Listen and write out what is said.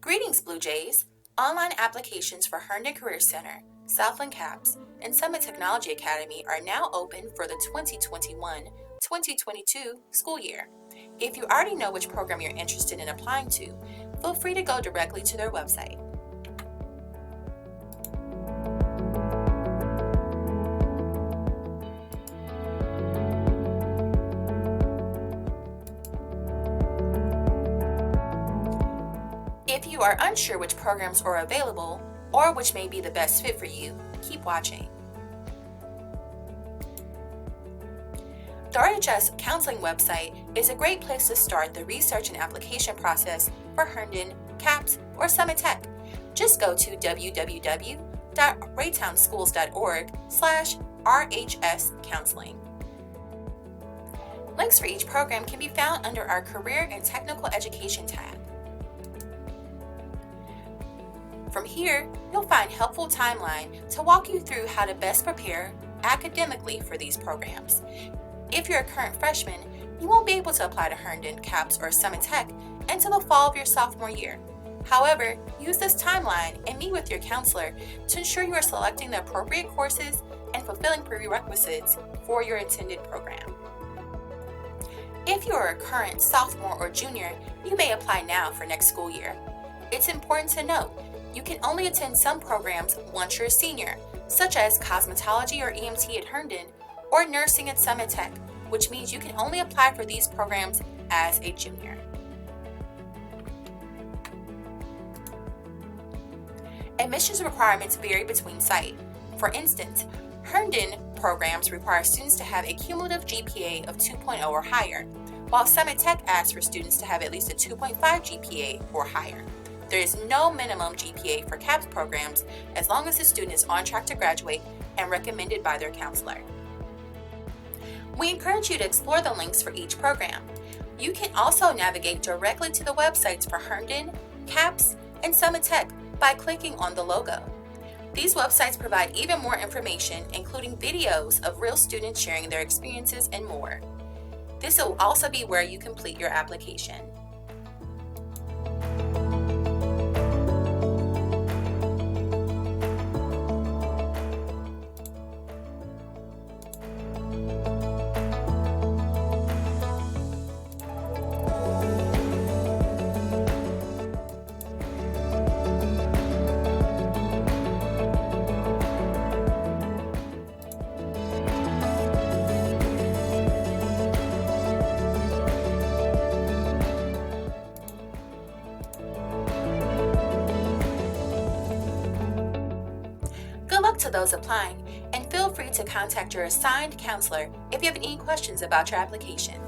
Greetings, Blue Jays! Online applications for Herndon Career Center, Southland CAPS, and Summit Technology Academy are now open for the 2021-2022 school year. If you already know which program you're interested in applying to, feel free to go directly to their website. If you are unsure which programs are available or which may be the best fit for you, keep watching. The RHS counseling website is a great place to start the research and application process for Herndon, CAPS, or Summit Tech. Just go to www.raytownschools.org/RHS counseling. Links for each program can be found under our Career and Technical Education tab. From here, you'll find helpful timeline to walk you through how to best prepare academically for these programs. If you're a current freshman, you won't be able to apply to Herndon, CAPS, or Summit Tech until the fall of your sophomore year. However, use this timeline and meet with your counselor to ensure you are selecting the appropriate courses and fulfilling prerequisites for your intended program. If you are a current sophomore or junior, you may apply now for next school year. It's important to note, you can only attend some programs once you're a senior, such as cosmetology or EMT at Herndon, or nursing at Summit Tech, which means you can only apply for these programs as a junior. Admissions requirements vary between sites. For instance, Herndon programs require students to have a cumulative GPA of 2.0 or higher, while Summit Tech asks for students to have at least a 2.5 GPA or higher. There is no minimum GPA for CAPS programs as long as the student is on track to graduate and recommended by their counselor. We encourage you to explore the links for each program. You can also navigate directly to the websites for Herndon, CAPS, and Summit Tech by clicking on the logo. These websites provide even more information, including videos of real students sharing their experiences and more. This will also be where you complete your application. Good luck to those applying, and feel free to contact your assigned counselor if you have any questions about your application.